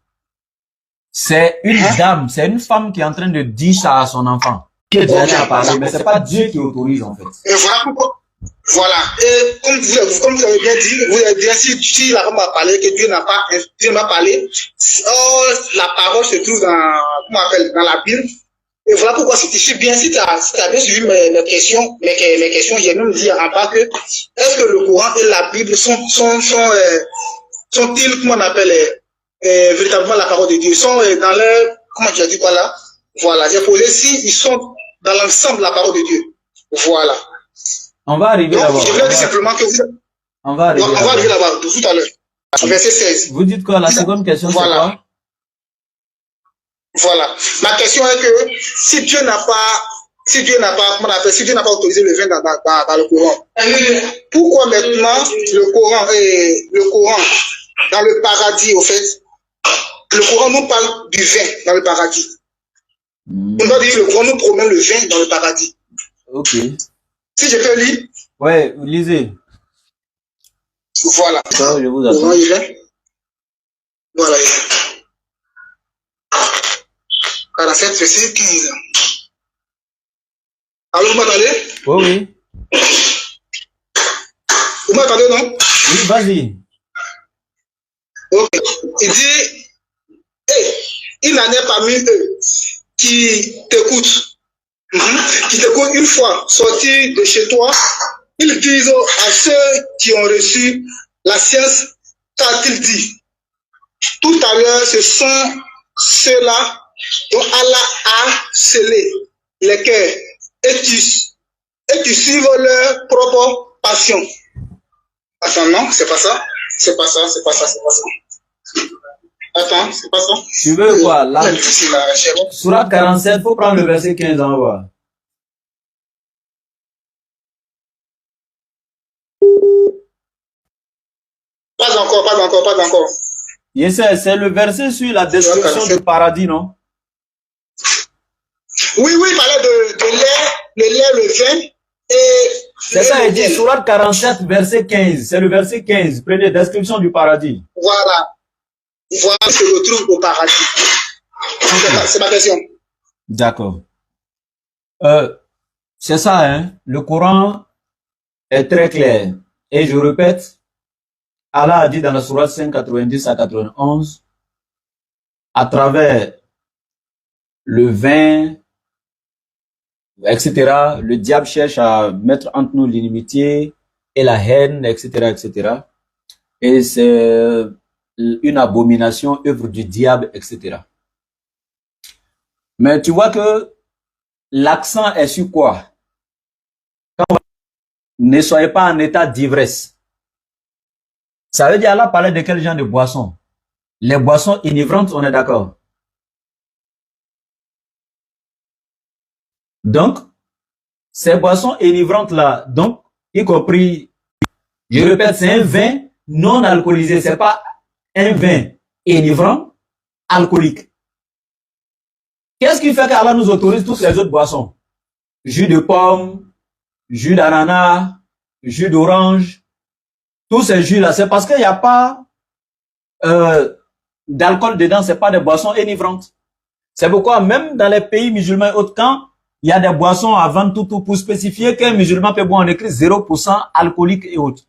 Speaker 2: C'est une dame, c'est une femme qui est en train de dire ça à son enfant. Qui est déjà à parler, mais c'est pas Dieu qui autorise en fait.
Speaker 1: Et voilà pourquoi. Voilà. Et comme vous avez bien dit, si la femme a parlé, que Dieu n'a pas parlé, la parole se trouve dans la Bible. Et voilà pourquoi si tu as bien suivi mes questions, j'ai même dit en bas que est-ce que le Coran et la Bible sont-ils, comment on appelle, véritablement la parole de Dieu, sont dans leur, comment tu as dit quoi là? Voilà, j'ai posé si ils sont dans l'ensemble de la parole de Dieu. Voilà.
Speaker 2: On va arriver là-bas.
Speaker 1: Je voulais dire simplement que
Speaker 2: on va arriver
Speaker 1: là-bas tout à l'heure. Verset 16.
Speaker 2: Vous dites quoi? La seconde question, c'est quoi?
Speaker 1: Voilà. Ma question est que si Dieu n'a pas autorisé le vin dans le Coran, pourquoi maintenant le Coran dans le paradis, au fait, le Coran nous parle du vin dans le paradis. On doit dire que le Coran nous promet le vin dans le paradis.
Speaker 2: Ok.
Speaker 1: Si je peux lire.
Speaker 2: Ouais, lisez.
Speaker 1: Voilà.
Speaker 2: Ça, je vous attends.
Speaker 1: Voilà. 47, verset 15. Allô, vous m'entendez?
Speaker 2: Oui.
Speaker 1: Vous m'entendez, non?
Speaker 2: Oui, vas-y.
Speaker 1: Ok. Il dit, il n'en est parmi eux qui t'écoutent. Qui t'écoutent une fois sorti de chez toi. Ils disent à ceux qui ont reçu la science, qu'a-t-il dit? Tout à l'heure, ce sont ceux-là dont Allah a scellé les cœurs et qui suivent leur propre passion. Attends, non, c'est pas ça. Attends, c'est pas ça.
Speaker 2: Tu veux quoi? Surat 47, faut prendre le verset 15 en bas.
Speaker 1: Pas encore.
Speaker 2: Yes, c'est le verset sur la destruction du paradis, non?
Speaker 1: Oui, il parlait de lait, le vin et...
Speaker 2: C'est ça, il dit, Surat 47, verset 15. C'est le verset 15. Prenez description du paradis.
Speaker 1: Voilà, se retrouve au paradis. C'est ma question.
Speaker 2: D'accord. C'est ça, hein. Le Coran est très clair. Et je répète, Allah a dit dans la Sourate 5, 90 à 91, à travers le vin, etc., le diable cherche à mettre entre nous l'inimitié et la haine, etc., etc. Et c'est une abomination, œuvre du diable, etc. Mais tu vois que l'accent est sur quoi? Ne soyez pas en état d'ivresse. Ça veut dire, Allah parlait de quel genre de boissons? Les boissons inivrantes, on est d'accord. Donc, ces boissons inivrantes-là, donc, y compris, je répète, c'est un vin non alcoolisé, c'est pas un vin enivrant alcoolique. Qu'est-ce qui fait qu'Allah nous autorise toutes les autres boissons? Jus de pomme, jus d'ananas, jus d'orange, tous ces jus-là, c'est parce qu'il n'y a pas d'alcool dedans, c'est pas des boissons enivrantes. C'est pourquoi même dans les pays musulmans et autres, quand il y a des boissons à vendre tout pour spécifier qu'un musulman peut boire, on écrit 0% alcoolique et autres.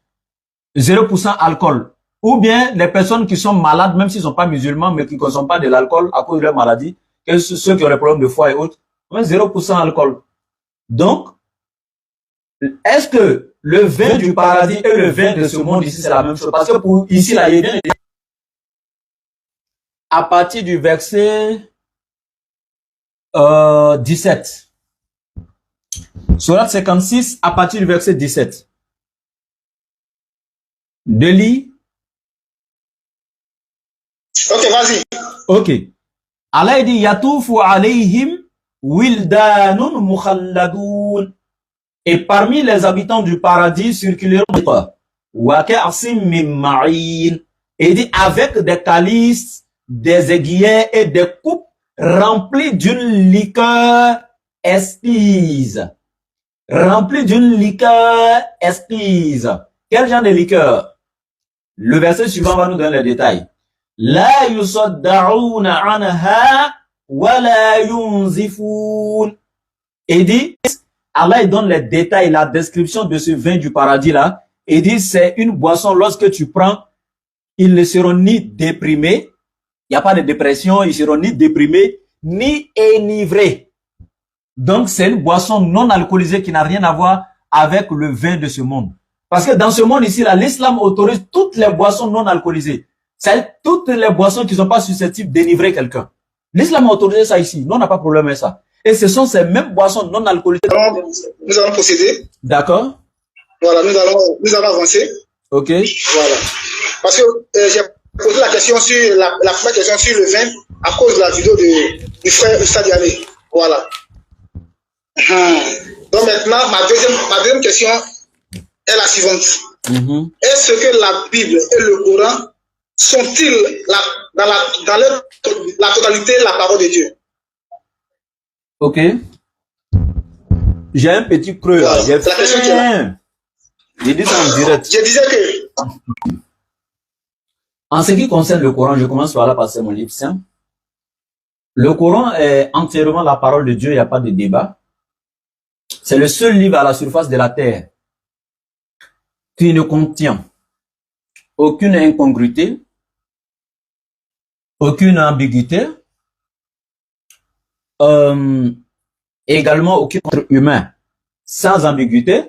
Speaker 2: 0% alcool. Ou bien les personnes qui sont malades, même s'ils ne sont pas musulmans, mais qui ne consomment pas de l'alcool à cause de leur maladie, que ceux qui ont des problèmes de foie et autres, 0% alcool. Donc, est-ce que le vin du paradis et le vin de ce monde ici, c'est la même chose? Parce que pour ici, là, il y a à partir du verset 17. Surat 56, à partir du verset 17. De lit.
Speaker 1: Ok, vas-y.
Speaker 2: Ok. Allah dit, Yatoufu alayhim wildanun mukhalladoun. Et parmi les habitants du paradis circuleront et dit avec des calices, des aiguillets et des coupes remplies d'une liqueur exquise. Remplis d'une liqueur exquise. Quel genre de liqueur? Le verset suivant va nous donner les détails. لا يصدعون عنها ولا ينزفون. Et dit, Allah il donne les détails, la description de ce vin du paradis là. Et dit, c'est une boisson, lorsque tu prends, ils ne seront ni déprimés, il n'y a pas de dépression, ils ne seront ni déprimés, ni enivrés. Donc, c'est une boisson non alcoolisée qui n'a rien à voir avec le vin de ce monde. Parce que dans ce monde ici, là, l'islam autorise toutes les boissons non alcoolisées. C'est toutes les boissons qui ne sont pas susceptibles d'énivrer quelqu'un. L'islam a autorisé ça ici. Nous, on n'a pas de problème avec ça. Et ce sont ces mêmes boissons non alcoolisées.
Speaker 1: Nous allons procéder.
Speaker 2: D'accord.
Speaker 1: Voilà, nous allons avancer.
Speaker 2: Ok.
Speaker 1: Voilà. Parce que j'ai posé la question sur la première question sur le vin à cause de la vidéo du frère Oustad Yamé. Voilà. Donc maintenant, ma deuxième question est la suivante. Est-ce que la Bible et le Coran sont-ils dans la totalité la parole de Dieu?
Speaker 2: Ok. J'ai un petit creux.
Speaker 1: Voilà. La question qui est là.
Speaker 2: J'ai dit ça en direct.
Speaker 1: Je disais que...
Speaker 2: En ce qui concerne le Coran, je commence par là parce que c'est mon livre saint. Le Coran est entièrement la parole de Dieu, il n'y a pas de débat. C'est le seul livre à la surface de la terre qui ne contient aucune incongruité, aucune ambiguïté, également aucun être humain sans ambiguïté.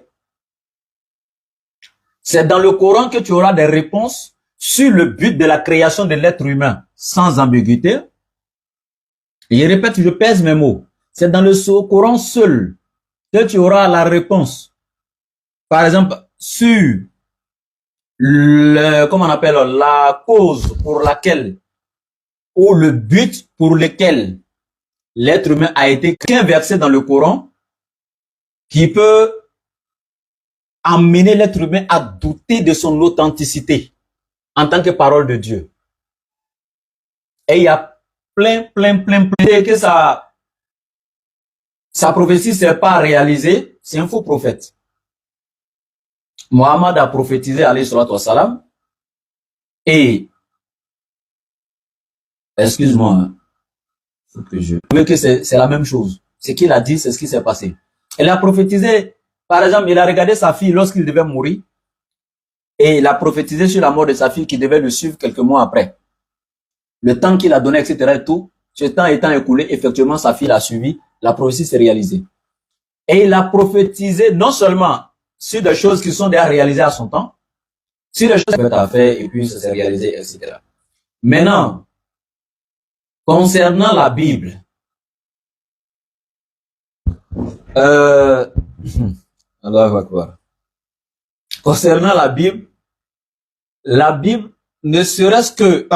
Speaker 2: C'est dans le Coran que tu auras des réponses sur le but de la création de l'être humain sans ambiguïté. Et je répète, je pèse mes mots. C'est dans le Coran seul que tu auras la réponse. Par exemple, sur comment on appelle, la cause pour laquelle ou le but pour lequel l'être humain a été créé, un verset dans le Coran qui peut amener l'être humain à douter de son authenticité en tant que parole de Dieu. Et il y a plein que sa prophétie ne s'est pas réalisée, c'est un faux prophète. Mohammed a prophétisé alayhi salatu wassalam et excuse-moi que c'est la même chose. Ce qu'il a dit, c'est ce qui s'est passé. Il a prophétisé, par exemple, il a regardé sa fille lorsqu'il devait mourir et il a prophétisé sur la mort de sa fille qui devait le suivre quelques mois après. Le temps qu'il a donné, etc. et tout, ce temps étant écoulé, effectivement, sa fille l'a suivi, la prophétie s'est réalisée. Et il a prophétisé non seulement sur des choses qui sont déjà réalisées à son temps, sur des choses qu'il a fait et puis ça s'est réalisé, etc. Maintenant, concernant la Bible, Allahu Akbar. Concernant la Bible ne serait-ce que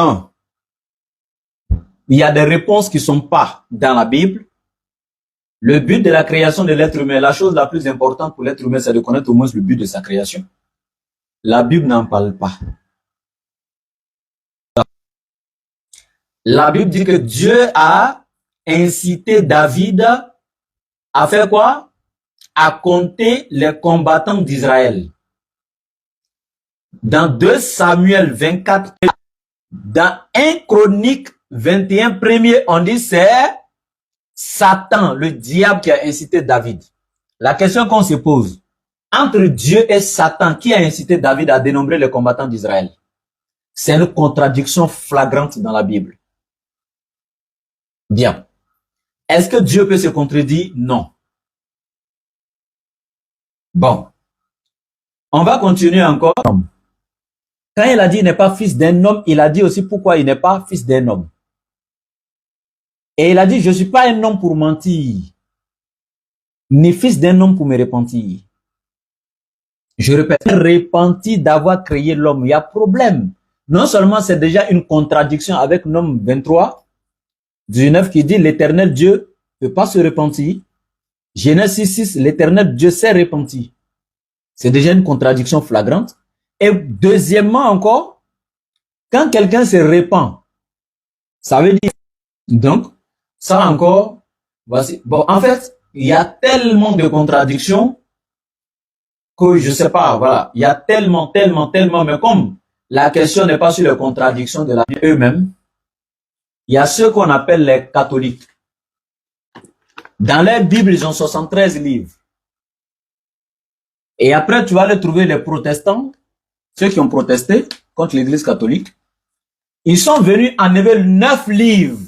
Speaker 2: il y a des réponses qui ne sont pas dans la Bible. Le but de la création de l'être humain, la chose la plus importante pour l'être humain, c'est de connaître au moins le but de sa création. La Bible n'en parle pas. La Bible dit que Dieu a incité David à faire quoi? À compter les combattants d'Israël. Dans 2 Samuel 24, dans 1 Chronique 21 premier, on dit c'est Satan, le diable qui a incité David. La question qu'on se pose, entre Dieu et Satan, qui a incité David à dénombrer les combattants d'Israël? C'est une contradiction flagrante dans la Bible. Bien. Est-ce que Dieu peut se contredire? Non. Bon. On va continuer encore. Quand il a dit il n'est pas fils d'un homme, il a dit aussi pourquoi il n'est pas fils d'un homme. Et il a dit, je ne suis pas un homme pour mentir, ni fils d'un homme pour me repentir. Je répète, repenti d'avoir créé l'homme. Il y a problème. Non seulement c'est déjà une contradiction avec Nom 23, 19 qui dit l'éternel Dieu ne peut pas se repentir. Genèse 6, l'éternel Dieu s'est repenti. C'est déjà une contradiction flagrante. Et deuxièmement encore, quand quelqu'un se repent, ça veut dire, donc, ça encore, voici. Bon, en fait, il y a tellement de contradictions que je sais pas, voilà. Il y a tellement, mais comme la question n'est pas sur les contradictions de la Bible eux-mêmes. Il y a ceux qu'on appelle les catholiques. Dans leur Bible, ils ont 73 livres. Et après, tu vas aller trouver les protestants, ceux qui ont protesté contre l'Église catholique. Ils sont venus enlever 9 livres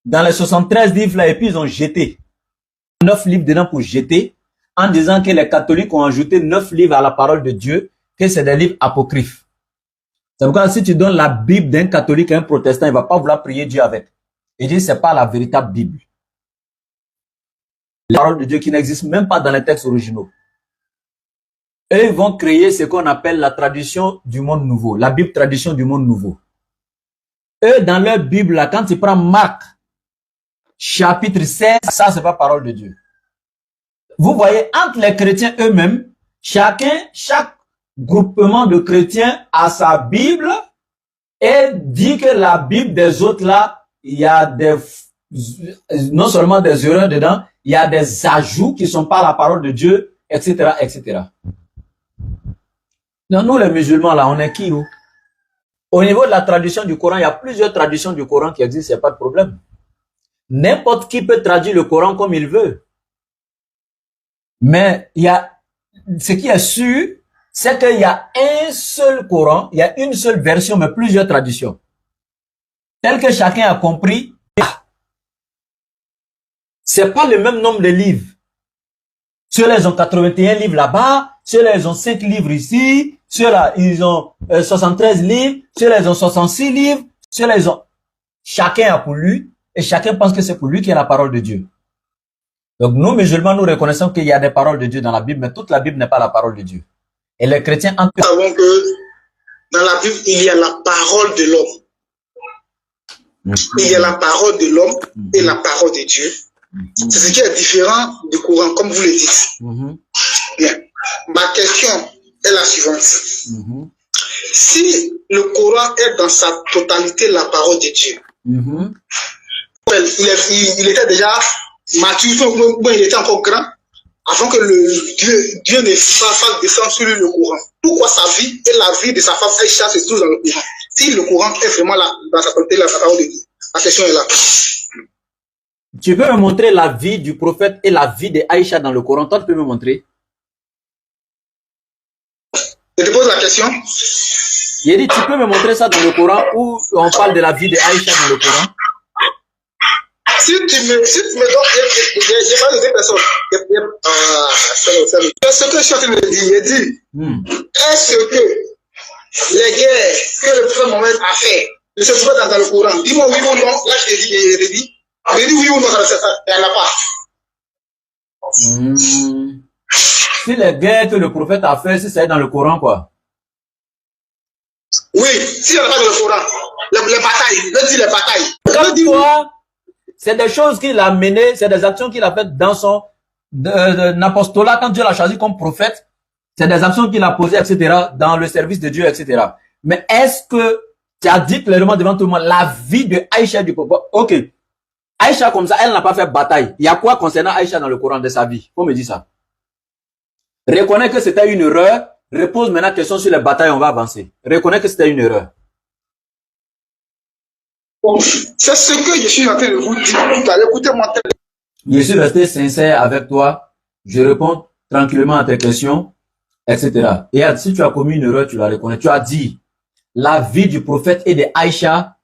Speaker 2: dans les 73 livres-là et puis ils ont jeté 9 livres dedans pour jeter en disant que les catholiques ont ajouté 9 livres à la parole de Dieu, que c'est des livres apocryphes. C'est pourquoi si tu donnes la Bible d'un catholique à un protestant, il ne va pas vouloir prier Dieu avec. Il dit que ce n'est pas la véritable Bible. La parole de Dieu qui n'existe même pas dans les textes originaux. Eux, ils vont créer ce qu'on appelle la tradition du monde nouveau, la Bible tradition du monde nouveau. Eux, dans leur Bible, là, quand tu prends Marc, chapitre 16, ça, c'est pas parole de Dieu. Vous voyez, entre les chrétiens eux-mêmes, chaque groupement de chrétiens a sa Bible et dit que la Bible des autres, là, il y a non seulement des erreurs dedans, il y a des ajouts qui sont pas la parole de Dieu, etc., etc. Non, nous, les musulmans, là, on est qui, nous? Au niveau de la traduction du Coran, il y a plusieurs traductions du Coran qui existent, il n'y a pas de problème. N'importe qui peut traduire le Coran comme il veut. Mais il y a, ce qui est sûr, c'est qu'il y a un seul Coran, il y a une seule version, mais plusieurs traditions. Tel que chacun a compris, c'est pas le même nombre de livres. Ceux-là, ils ont 81 livres là-bas, ceux-là, ils ont 5 livres ici, ceux-là, ils ont 73 livres, ceux-là, ils ont 66 livres, ceux-là, ils ont... Chacun a pour lui, et chacun pense que c'est pour lui qui est la parole de Dieu. Donc, nous, musulmans, nous reconnaissons qu'il y a des paroles de Dieu dans la Bible, mais toute la Bible n'est pas la parole de Dieu. Et les chrétiens...
Speaker 1: Nous savons que dans la Bible, il y a la parole de l'homme. Il y a la parole de l'homme et la parole de Dieu. C'est ce qui est différent du Coran, comme vous le dites. Bien. Ma question est la suivante. Si le Coran est dans sa totalité la parole de Dieu, il était déjà mature, il était encore grand, avant que Dieu ne fasse descendre sur lui le Coran. Pourquoi sa vie et la vie de sa femme Aïcha se trouvent dans le Coran? Si le Coran est vraiment là, dans sa totalité la parole de Dieu, la question est là.
Speaker 2: Tu peux me montrer la vie du prophète et la vie de Aïcha dans le Coran? Toi, tu peux me montrer?
Speaker 1: Je te pose la question.
Speaker 2: Il dit, tu peux me montrer ça dans le Coran où on parle de la vie de Aïcha dans le Coran?
Speaker 1: Si tu me donnes, j'ai pas de deux personnes. C'est ce que je suis en train de dire. Il dit, est-ce que les guerres que le prophète Mohammed a fait ne se trouvent pas dans le Coran? Dis-moi oui ou non. Là, je te dis, je dis oui ou non, il n'y en a pas.
Speaker 2: Si les guerres que le prophète a fait, si c'est dans le Coran, quoi?
Speaker 1: Oui, s'il n'y en a pas dans le Coran. Les batailles, je dis les batailles.
Speaker 2: Comme toi, c'est des choses qu'il a menées, c'est des actions qu'il a faites dans son apostolat, quand Dieu l'a choisi comme prophète, c'est des actions qu'il a posées, etc., dans le service de Dieu, etc. Mais est-ce que tu as dit clairement devant tout le monde la vie de Aïcha du prophète? Ok. Aïcha comme ça, elle n'a pas fait bataille. Il y a quoi concernant Aïcha dans le Coran de sa vie? Faut me dire ça. Reconnais que c'était une erreur. Repose maintenant question sur les batailles, on va avancer. Reconnais que c'était une erreur.
Speaker 1: C'est ce que je suis en train de vous dire. Écoutez-moi.
Speaker 2: Je suis resté sincère avec toi. Je réponds tranquillement à tes questions, etc. Et si tu as commis une erreur, tu la reconnais. Tu as dit, la vie du prophète et de Aïcha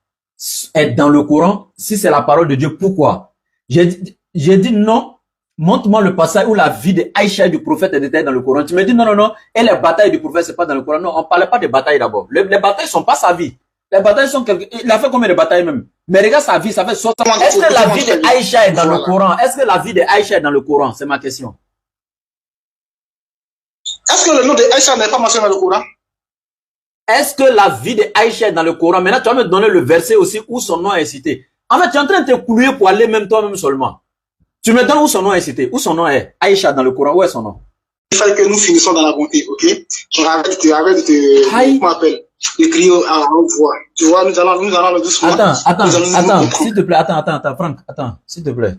Speaker 2: est dans le Coran. Si c'est la parole de Dieu, pourquoi? J'ai dit non. Montre-moi le passage où la vie de Aïcha et du prophète était dans le Coran. Tu me dis non, non, non. Et les batailles du prophète, c'est pas dans le Coran. Non, on parlait pas de batailles d'abord. Les batailles sont pas sa vie. Les batailles sont il a fait combien de batailles même? Mais regarde sa vie, ça fait 60 ans. Est-ce que la vie de Aïcha est dans le Coran? Est-ce que la vie de Aïcha est dans le Coran? C'est ma question.
Speaker 1: Est-ce que le nom de Aïcha n'est pas mentionné dans le Coran?
Speaker 2: Est-ce que la vie de Aïcha est dans le Coran? Maintenant, tu vas me donner le verset aussi où son nom est cité. En fait, tu es en train de te couler pour aller même toi-même seulement. Tu me donnes où son nom est cité? Où son nom est? Aïcha dans le Coran, où est son nom?
Speaker 1: Il fallait que nous finissons dans la bonté, ok? Arrête de comment appelle? De crier à haute voix. Tu vois, nous allons le doucement.
Speaker 2: Attends, s'il te plaît, attends, Franck, attends, s'il te plaît.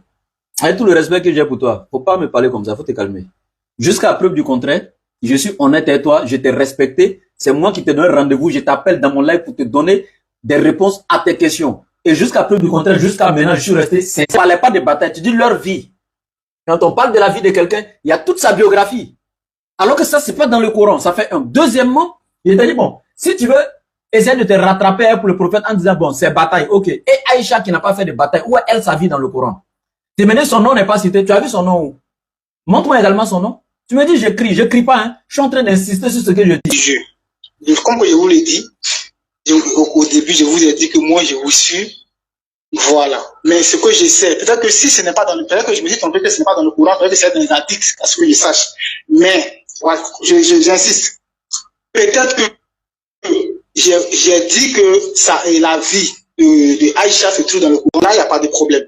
Speaker 2: Avec tout le respect que j'ai pour toi, faut pas me parler comme ça, faut te calmer. Jusqu'à preuve du contraire, je suis honnête avec toi, je t'ai respecté, C'est moi qui te donne rendez-vous, je t'appelle dans mon live pour te donner des réponses à tes questions. Et jusqu'à preuve du contraire, jusqu'à maintenant, je suis resté. Ça ne parlait pas de bataille, tu dis leur vie. Quand on parle de la vie de quelqu'un, il y a toute sa biographie. Alors que ça, c'est pas dans le Coran. Ça fait un. Deuxièmement, il t'a dit, bon, si tu veux essayer de te rattraper pour le prophète en disant, bon, c'est bataille, ok. Et Aïcha qui n'a pas fait de bataille, où est elle sa vie dans le Coran? Tu me dis son nom n'est pas cité, tu as vu son nom où? Montre-moi également son nom. Tu me dis, je crie pas, hein. Je suis en train d'insister sur ce que je dis.
Speaker 1: Comme je vous l'ai dit, au début, je vous ai dit que moi, je vous suis. Voilà. Mais ce que j'essaie, peut-être que si ce n'est pas dans le, peut-être que je me dis trompé que ce n'est pas dans le courant, peut-être que c'est dans les articles, à ce que je sache. Mais, voilà, j'insiste. Peut-être que j'ai dit que ça est la vie de Aïcha se trouve dans le courant. Là, il n'y a pas de problème.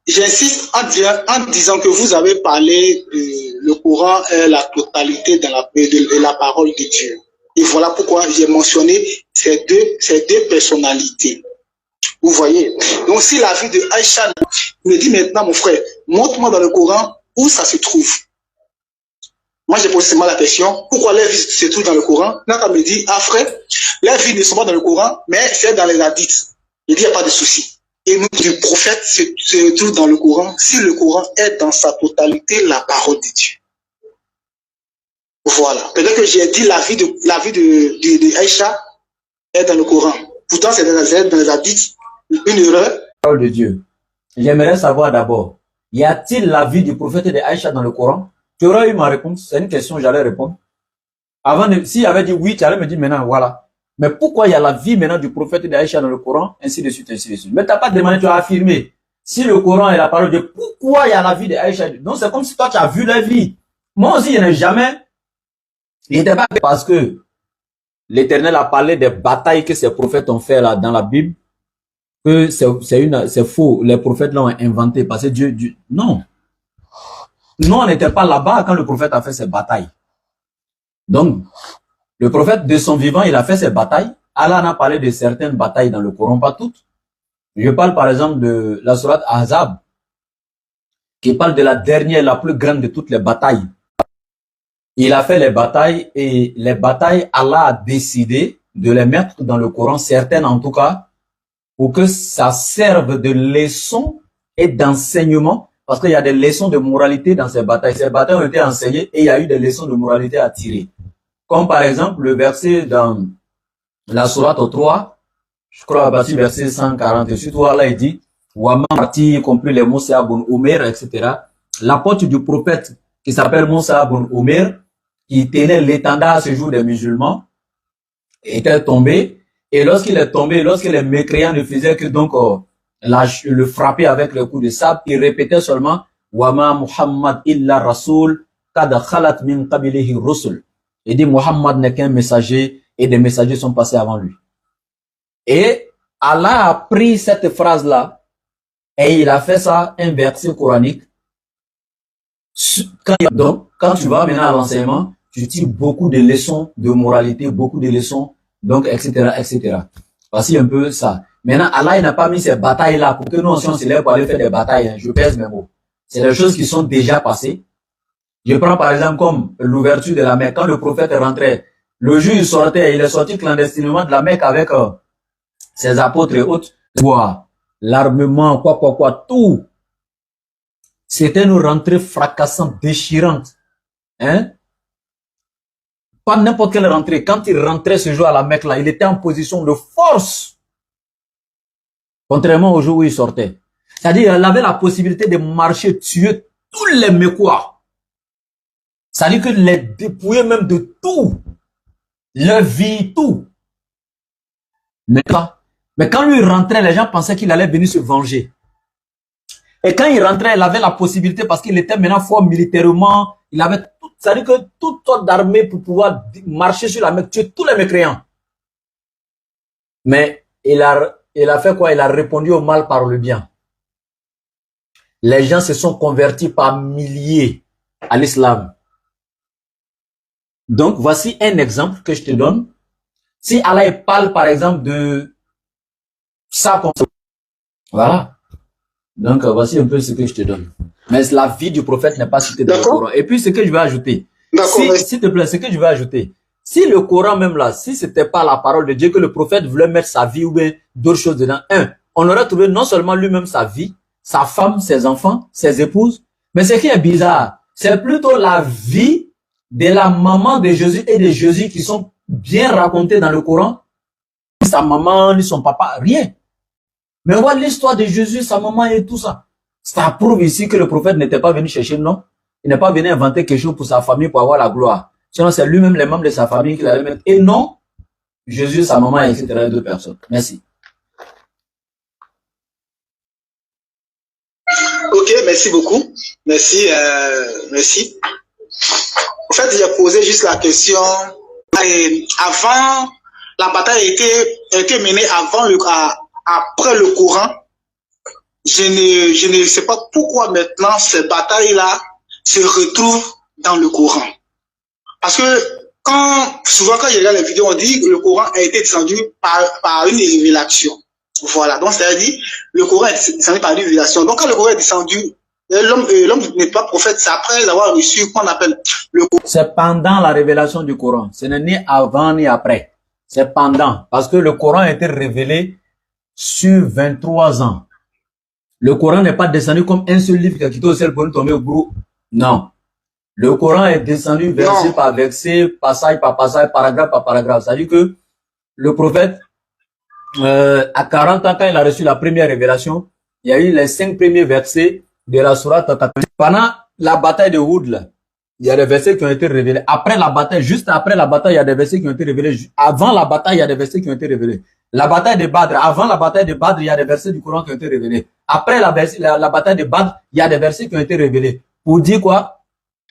Speaker 1: J'insiste en disant que vous avez parlé de le Coran est la totalité de la parole de Dieu. Et voilà pourquoi j'ai mentionné ces deux personnalités. Vous voyez. Donc si la vie de Aïcha me dit maintenant, mon frère, montre-moi dans le Coran où ça se trouve. Moi, j'ai posé seulement la question, pourquoi les vies se trouvent dans le Coran? Là, on me dit, ah frère, les vies ne sont pas dans le Coran, mais c'est dans les hadiths. Il dit, il n'y a pas de souci. Et nous, du prophète se trouve dans le Coran, si le Coran est dans sa totalité la parole de Dieu. Voilà. Peut-être que j'ai dit la vie de Aïcha est dans le Coran. Pourtant, c'est dans les hadiths. Une erreur.
Speaker 2: Parole de Dieu. J'aimerais savoir d'abord, y a-t-il la vie du prophète de Aïcha dans le Coran? Tu aurais eu ma réponse. C'est une question, j'allais répondre. S'il avait dit oui, tu allais me dire maintenant, voilà. Mais pourquoi il y a la vie maintenant du prophète d'Aïcha dans le Coran, ainsi de suite, ainsi de suite. Mais tu n'as pas demandé, tu as affirmé. Si le Coran est la parole de Dieu, pourquoi il y a la vie d'Aïcha? Donc c'est comme si toi tu as vu la vie. Moi aussi, il n'ai jamais. Il n'était pas parce que l'Éternel a parlé des batailles que ces prophètes ont fait là dans la Bible, que c'est faux. Les prophètes l'ont inventé parce que Dieu, non. Nous, on n'était pas là-bas quand le prophète a fait ses batailles. Donc, le prophète, de son vivant, il a fait ses batailles. Allah en a parlé de certaines batailles dans le Coran, pas toutes. Je parle par exemple de la sourate Ahzab, qui parle de la dernière, la plus grande de toutes les batailles. Il a fait les batailles et les batailles, Allah a décidé de les mettre dans le Coran, certaines en tout cas, pour que ça serve de leçon et d'enseignement, parce qu'il y a des leçons de moralité dans ces batailles. Ces batailles ont été enseignées et il y a eu des leçons de moralité à tirer. Comme par exemple le verset dans la sourate 3, je crois à partir du verset 140, surtout Allah il dit, Wama parti, y compris les Moussa ibn Omer, etc. L'apôtre du prophète qui s'appelle Moussa ibn Omer, qui tenait l'étendard à ce jour des musulmans, était tombé. Et lorsqu'il est tombé, lorsque les mécréants ne faisaient que donc le frapper avec le coup de sabre, il répétait seulement Wama Muhammad illa Rasul kad khalat min qablihi rusul. Il dit Muhammad n'est qu'un messager et des messagers sont passés avant lui. Et Allah a pris cette phrase-là et il a fait ça un verset coranique. Donc, quand tu vas maintenant à l'enseignement, tu tires beaucoup de leçons de moralité, beaucoup de leçons, donc, etc., etc. Voici un peu ça. Maintenant, Allah, il n'a pas mis ces batailles-là pour que nous, on s'élève pour aller faire des batailles. Hein. Je pèse mes mots. C'est des choses qui sont déjà passées. Je prends par exemple comme l'ouverture de la Mecque. Quand le prophète rentrait, le jour il sortait, il est sorti clandestinement de la Mecque avec ses apôtres et autres. L'armement, quoi, tout. C'était une rentrée fracassante, déchirante. Hein? Pas n'importe quelle rentrée. Quand il rentrait ce jour à la Mecque, là, il était en position de force. Contrairement au jour où il sortait. C'est-à-dire, il avait la possibilité de marcher, tuer tous les Mecquois. C'est-à-dire que les dépouiller même de tout. Leur vie, tout. Mais quand lui rentrait, les gens pensaient qu'il allait venir se venger. Et quand il rentrait, il avait la possibilité, parce qu'il était maintenant fort militairement, il avait tout, c'est-à-dire que toute sorte d'armée pour pouvoir marcher sur la Mecque, tuer tous les mécréants. Mais il a fait quoi? Il a répondu au mal par le bien. Les gens se sont convertis par milliers à l'islam. Donc, voici un exemple que je te donne. Si Allah parle, par exemple, de ça comme ça. Voilà. Donc, voici un peu ce que je te donne. Mais la vie du prophète n'est pas citée dans le Coran. Et puis, ce que je vais ajouter. S'il te plaît, ce que je vais ajouter.
Speaker 3: Si le Coran même là, si c'était pas la parole de Dieu, que le prophète voulait mettre sa vie ou bien d'autres choses dedans, on aurait trouvé non seulement lui-même sa vie, sa femme, ses enfants, ses épouses, mais ce qui est bizarre, c'est plutôt la vie de la maman de Jésus et de Jésus qui sont bien racontés dans le Coran. Sa maman, ni son papa, rien. Mais on voit l'histoire de Jésus, sa maman et tout ça. Ça prouve ici que le prophète n'était pas venu chercher, non. Il n'est pas venu inventer quelque chose pour sa famille pour avoir la gloire. Sinon, c'est lui-même les membres de sa famille qui l'avaient mettre. Et non, Jésus, sa maman, etc. deux personnes. Merci.
Speaker 1: Ok, merci beaucoup. Merci, merci. En fait, j'ai posé juste la question. Avant, la bataille a été menée après le Coran. Je ne sais pas pourquoi maintenant ces batailles-là se retrouvent dans le Coran. Parce que souvent quand je regarde les vidéos, on dit que le Coran a été descendu par une révélation. Voilà, donc c'est-à-dire le Coran est descendu par une révélation. Donc quand le Coran est descendu, l'homme n'est pas prophète, c'est après avoir reçu qu'on appelle le Coran.
Speaker 3: C'est pendant la révélation du Coran. Ce n'est ni avant ni après. C'est pendant. Parce que le Coran a été révélé sur 23 ans. Le Coran n'est pas descendu comme un seul livre qui a quitté au ciel pour nous tomber au bout. Non. Le Coran est descendu verset par verset, passage par passage, paragraphe par paragraphe. C'est-à-dire que le prophète, à 40 ans, quand il a reçu la première révélation, il y a eu les 5 premiers versets de la sourate 14. Pendant la bataille de Uhud, là, il y a des versets qui ont été révélés. Après la bataille, juste après la bataille, il y a des versets qui ont été révélés. Avant la bataille, il y a des versets qui ont été révélés. La bataille de Badr, avant la bataille de Badr, il y a des versets du Coran qui ont été révélés. Après la bataille de Badr, il y a des versets qui ont été révélés. Pour dire quoi?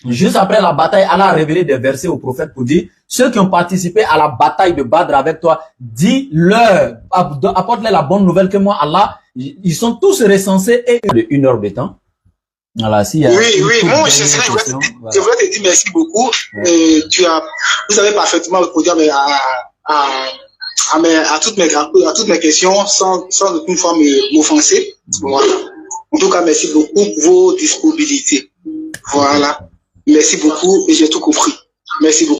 Speaker 3: Juste après la bataille, Allah a révélé des versets au prophète pour dire, ceux qui ont participé à la bataille de Badr avec toi, dis-leur, apporte-leur la bonne nouvelle que moi, Allah, ils sont tous recensés et de 1 heure de temps. Voilà, si
Speaker 1: oui, moi, je voulais te dire merci beaucoup. Vous avez parfaitement répondu à toutes mes questions sans aucune fois m'offenser. Voilà. En tout cas, merci beaucoup pour vos disponibilités. Voilà. Merci beaucoup et j'ai tout compris. Merci beaucoup.